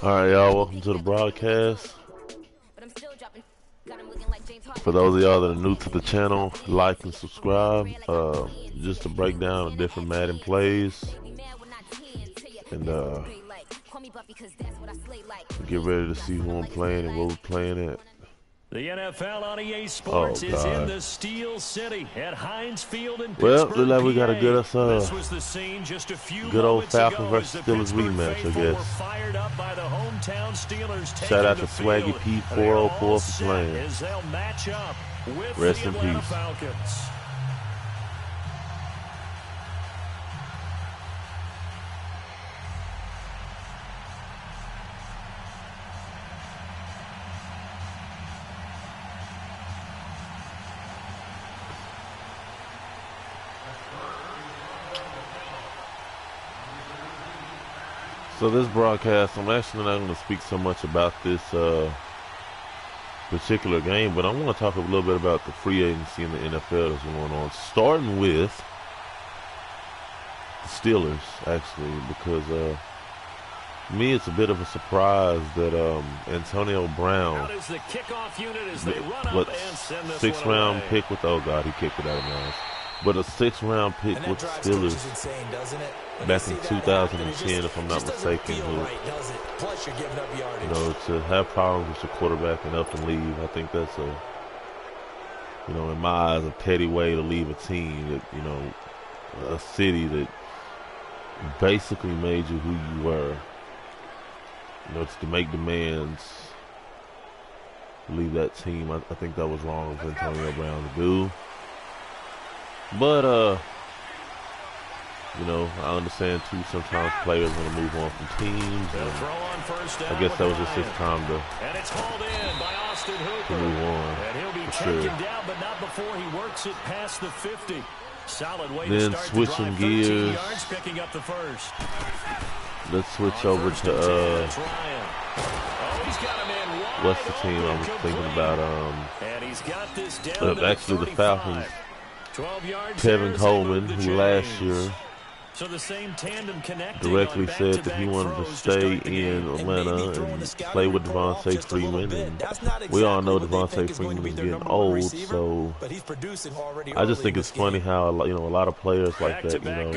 Alright, y'all, welcome to the broadcast. For those of y'all that are new to the channel, like and subscribe. Just to break down the different Madden plays. And get ready to see who I'm playing and where we're playing at. The NFL on EA Sports is in the Steel City at Heinz Field in Well, Pittsburgh, look like we PA. gotta get us This was the scene just a few good old moments Falcons ago versus as the Steelers Pittsburgh rematch, I faithful guess. were fired up by the hometown Steelers. Shout out to taking the Swaggy field. P404 for playing. As they'll match up with Rest the in Atlanta peace. Falcons. So this broadcast, I'm actually not going to speak so much about this particular game, but I want to talk a little bit about the free agency in the NFL that's going on, starting with the Steelers, actually, because to me it's a bit of a surprise that Antonio Brown, sixth round pick with, oh God, he kicked it out of bounds. But a 6th round pick with the Steelers insane, doesn't it? back in 2010, if I'm not mistaken, who, you know, to have problems with your quarterback and up and leave, I think that's a, you know, in my eyes, a petty way to leave a team that, you know, a city that basically made you who you were. You know, to make demands, leave that team. I think that was wrong for Antonio Brown to do. But, you know, I understand too, sometimes players want to move on from teams. And I guess that was just his time to move on. And he'll be for taken down, but not before he works it past the 50. Solid way Then to start switching the drive, 13 gears. yards, picking up the first. Let's switch over to, what's the team I was thinking about? Actually the Falcons. Kevin Coleman, who last year directly said that he wanted to stay in Atlanta and play with Devontae Freeman, and we all know Devontae Freeman is getting old, so I just think it's funny how, you know, a lot of players like that, you know,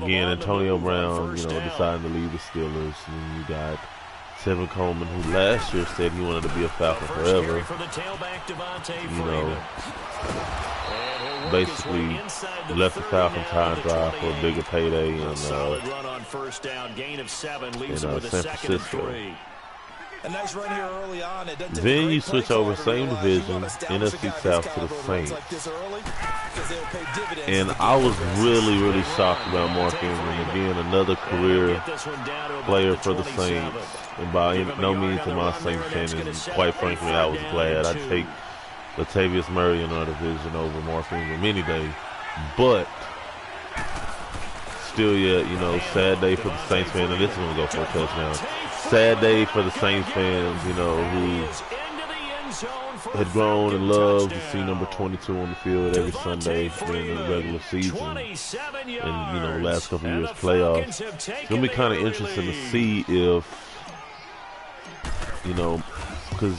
again, Antonio Brown, you know, deciding to leave the Steelers, and then you got Kevin Coleman, who last year said he wanted to be a Falcon forever, you know, basically left the Falcons high and dry for a bigger payday in San Francisco. Then you switch over, same division, NFC South to the Saints. And I was really shocked about Mark Ingram. Again, another career player for the Saints. And by no means am I a Saints fan, and quite frankly, I was glad. I'd take Latavius Murray in our division over Mark Ingram any day. But still, yeah, you know, sad day for the Saints fans. And this is going to go for a touchdown. Sad day for the Saints fans, you know, who had grown and loved to see number 22 on the field every Sunday during the regular season. And, you know, the last couple of years playoffs. It's going to be kind of interesting to see if, you know, because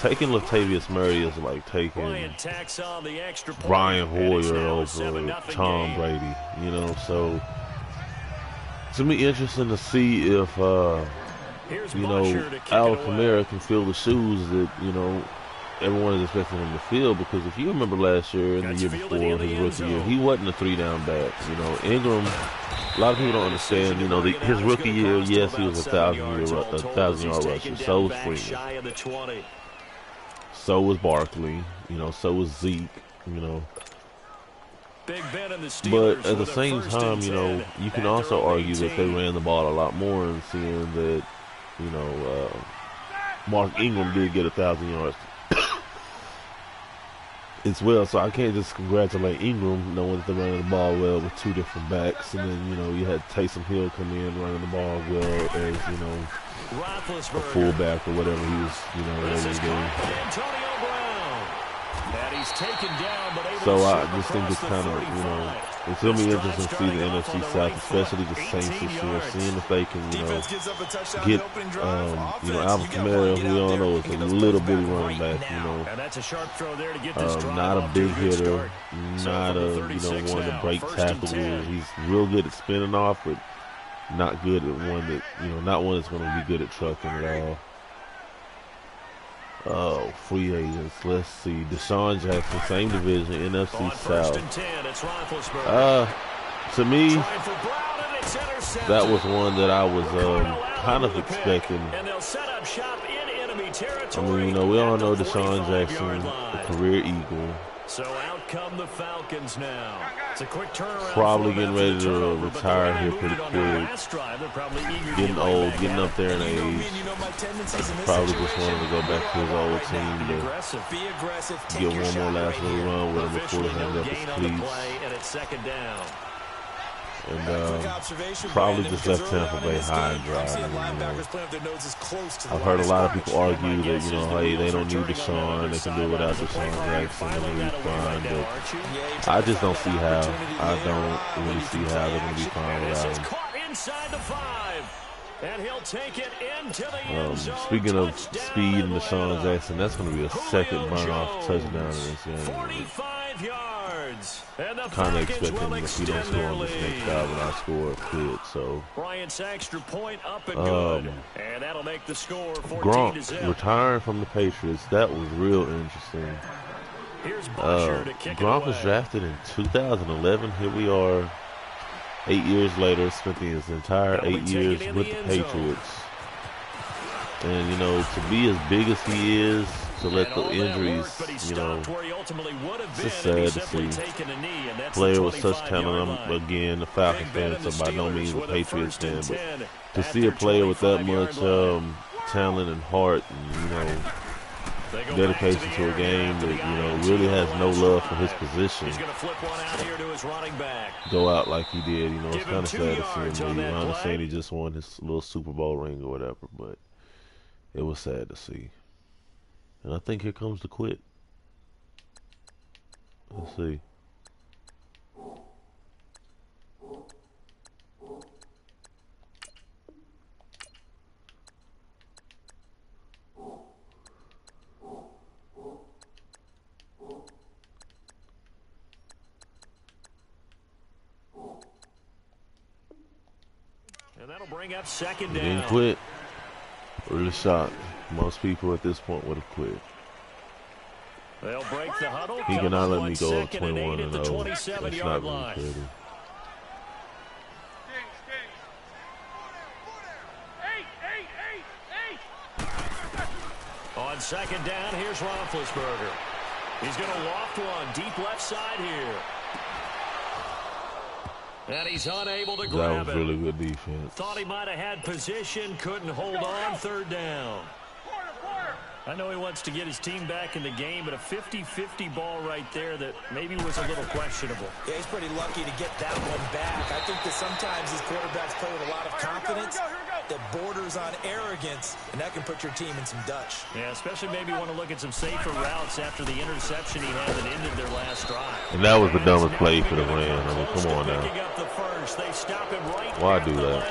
taking Latavius Murray is like taking Brian Hoyer over Tom Brady, you know, so it's going to be interesting to see if, you know, Al Kamara can fill the shoes that, you know, everyone is expecting him to fill, because if you remember last year and the year before, his rookie year, he wasn't a 3-down back. You know, Ingram, a lot of people don't understand, you know, his rookie year, yes, he was a 1,000-yard rusher. So was Freeman. So was Barkley. You know, so was Zeke. You know. But at the same time, you know, you can also argue that they ran the ball a lot more, and seeing that, you know, Mark Ingram did get 1,000 yards as well. So I can't just congratulate Ingram knowing that they're running the ball well with two different backs, and then, you know, you had Taysom Hill come in running the ball well as, you know, a fullback or whatever he was, you know, ready to do. So I just think it's kind of, you know, it's going to be interesting to see the NFC South, especially the Saints this year, seeing if they can, you know, get, you know, Alvin Kamara, who we all know is a little bitty running back, you know, not a big hitter, not a, you know, one to break tackles. He's real good at spinning off, but not good at one that, you know, not one that's going to be good at trucking at all. Oh, free agents. Let's see. Deshaun Jackson, same division, NFC South. To me, that was one that I was kind of expecting. I mean, you know, we all know Deshaun Jackson, a career Eagle. So out come the Falcons now. It's a quick turnaround. Probably getting ready to retire here pretty quick. Getting old, getting up there in age. Probably just wanted to go back to his old team to get one more last little run with him before he hangs up his cleats. And probably just left Tampa Bay high and dry. You know. I've heard a lot of people argue that, you know, hey, they don't need Deshaun, they can do it without Deshaun Jackson, they're going to be fine. But I just don't see how. I don't really see how they're going to be fine without him. Speaking of speed and Deshaun Jackson, that's going to be a second burn-off touchdown in this game. 45 yards. Kind of expecting if he don't score on this next drive and I score a quit. So Bryant's extra point up and good. And that'll make the score 14-0. Retiring from the Patriots, that was real interesting. Gronk was drafted in 2011. Here we are 8 years later, spent his entire 8 years with the Patriots. And, you know, to be as big as he is, to let the injuries, you know, it's just sad to see. Player with such talent. I'm, again, a Falcon fan, so by no means a Patriots fan. But to see a player with that much talent and heart and, you know, dedication to a game that, you know, really has no love for his position, go out like he did. You know, it's kind of sad to see him leave. I understand he just won his little Super Bowl ring or whatever, but it was sad to see. And I think here comes the quit. Let's see. And that'll bring up second down. He didn't quit. Really shocked. Most people at this point would have quit. They'll break the huddle. He cannot let me go up 21-0. That's not really pretty. On second down, here's Roethlisberger. He's going to loft one deep left side here. And he's unable to grab it. That was really good defense. Thought he might have had position, couldn't hold on, third down. I know he wants to get his team back in the game, but a 50-50 ball right there that maybe was a little questionable. Yeah, he's pretty lucky to get that one back. I think that sometimes these quarterbacks play with a lot of confidence that borders on arrogance, and that can put your team in some Dutch. Yeah, especially maybe want to look at some safer routes after the interception he had that ended their last drive. And that was the dumbest play for the Rams. I mean, come on now. Why do that?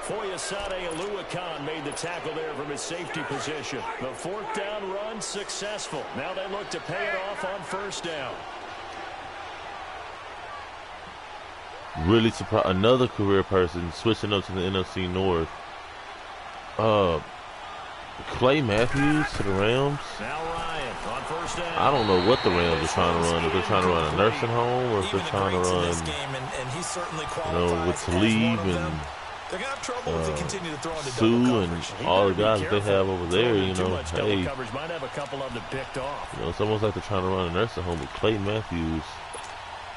Foyesade Aluakan made the tackle there from his safety position. The fourth down run successful. Now they look to pay it off on first down. Really surprised. Another career person switching up to the NFC North. Clay Matthews to the Rams. Now Ryan on first down. I don't know what the Rams are trying to run. If they're trying to run a nursing home or if they're trying to run, you know, with Talib and Sue and all the guys that they have over there, you know, hey, you know, it's almost like they're trying to run a nursing home with Clay Matthews.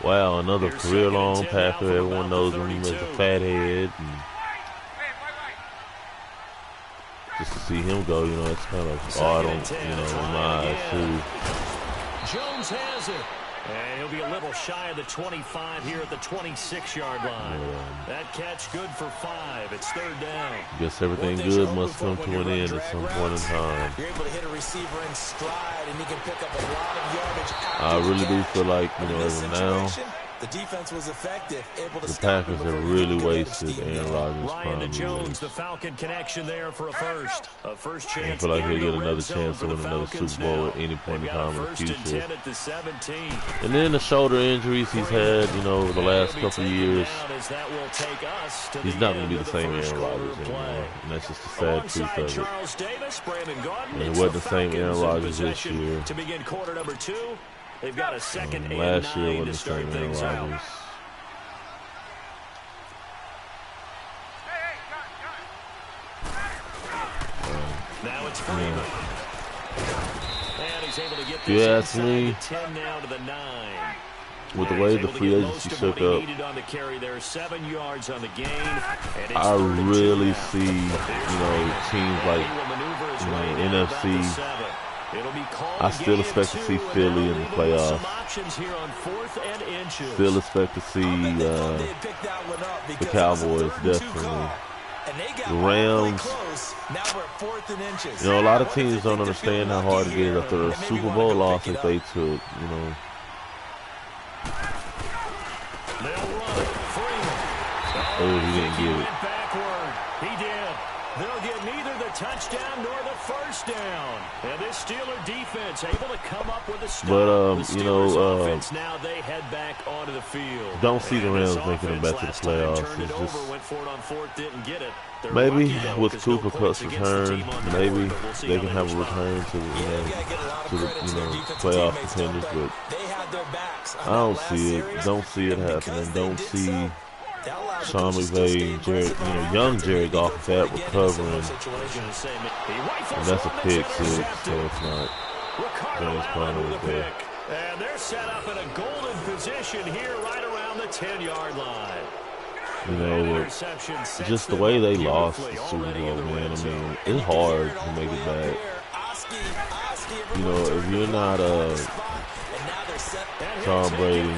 Wow, another career-long Packer. Everyone knows him as a fathead. And just to see him go, you know, it's kind of odd on, you know, in my eyes, too. Jones has it. And he'll be a little shy of the 25 here at the 26-yard line. That catch good for 5. It's third down. Guess everything good must come to an end at some point in time. You're able to hit a receiver in stride, and he can pick up a lot of yardage. I really do feel like, you know, as of now, the defense was effective, able to the Packers have really wasted Aaron Rodgers' Ryan to prime Jones, years. the Falcon connection there for a first. A first I chance. feel like he'll in get the another red zone chance to for the win another Falcons Super Bowl now. at any point in They've got time in the first and future. 10 at the 17. And then the shoulder injuries he's had, you know, over the last couple of years. He's not going to be the same Aaron Rodgers anymore. And that's just the sad truth of it. Charles Davis, Brandon Gordon. And it wasn't the same Aaron Rodgers this year. To begin quarter number 2. They've got a second and Last year 9 wasn't to the start same Aaron things out. Rodgers. Now it's Freeman. And he's able to get If you ask me, 10 now to the 9. with the way the free agency shook up, I really see, you know, teams like, you know, NFC. I still expect to see Philly in the playoffs. Still expect to see the Cowboys, definitely. The Rams. You know, a lot of teams don't understand how hard it is after a Super Bowl loss that they took, you know. Oh, he didn't get it. He did. They'll get neither the touchdown nor the first down. And this Steeler defense able to come up with a stop. But, you know, offense, now they head back onto the field. Don't see the Rams making it back to the playoffs. It's just, went for it on fourth, didn't get it. maybe with Cooper Kupp's return, maybe they can have a return to the playoff contenders. But I don't see it. Don't see it happening. Don't see Sean McVay, young Jared Goff with that recovering. And that's a pick six, so it's not James Conner was there. And they're set up in a golden position here right around the 10-yard line. You know, just the way they lost the Super Bowl, man. I mean, it's hard to make it back. You know, if you're not Tom Brady.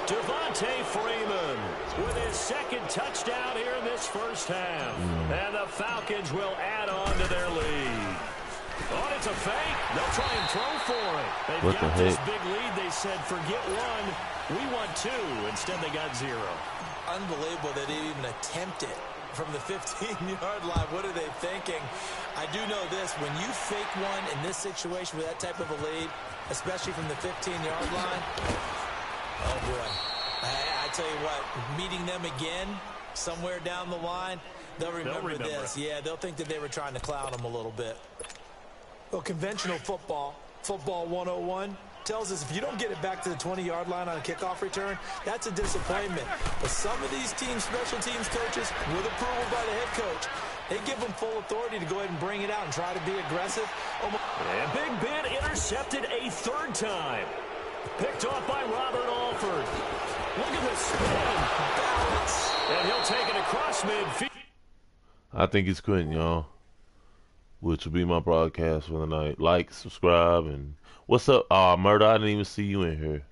Devontae Freeman with his second touchdown here in this first half. And the Falcons will add on to their lead. Oh, it's a fake. They'll try and throw for it. They've got this big lead. They said, forget one. We want 2. Instead, they got 0. Unbelievable that they even attempt it from the 15-yard line. What are they thinking? I do know this. When you fake one in this situation with that type of a lead, especially from the 15-yard line, oh, boy. I tell you what, meeting them again somewhere down the line, they'll remember this. Yeah, they'll think that they were trying to clown them a little bit. Well, conventional football 101, tells us if you don't get it back to the 20-yard line on a kickoff return, that's a disappointment. But some of these teams, special teams coaches, with approval by the head coach, they give them full authority to go ahead and bring it out and try to be aggressive. And Big Ben intercepted a third time. Picked off by Robert Alford. Look at the spin. Balance. And he'll take it across midfield. I think he's quitting, y'all. Which will be my broadcast for the night. Like, subscribe, and what's up? Murder, I didn't even see you in here.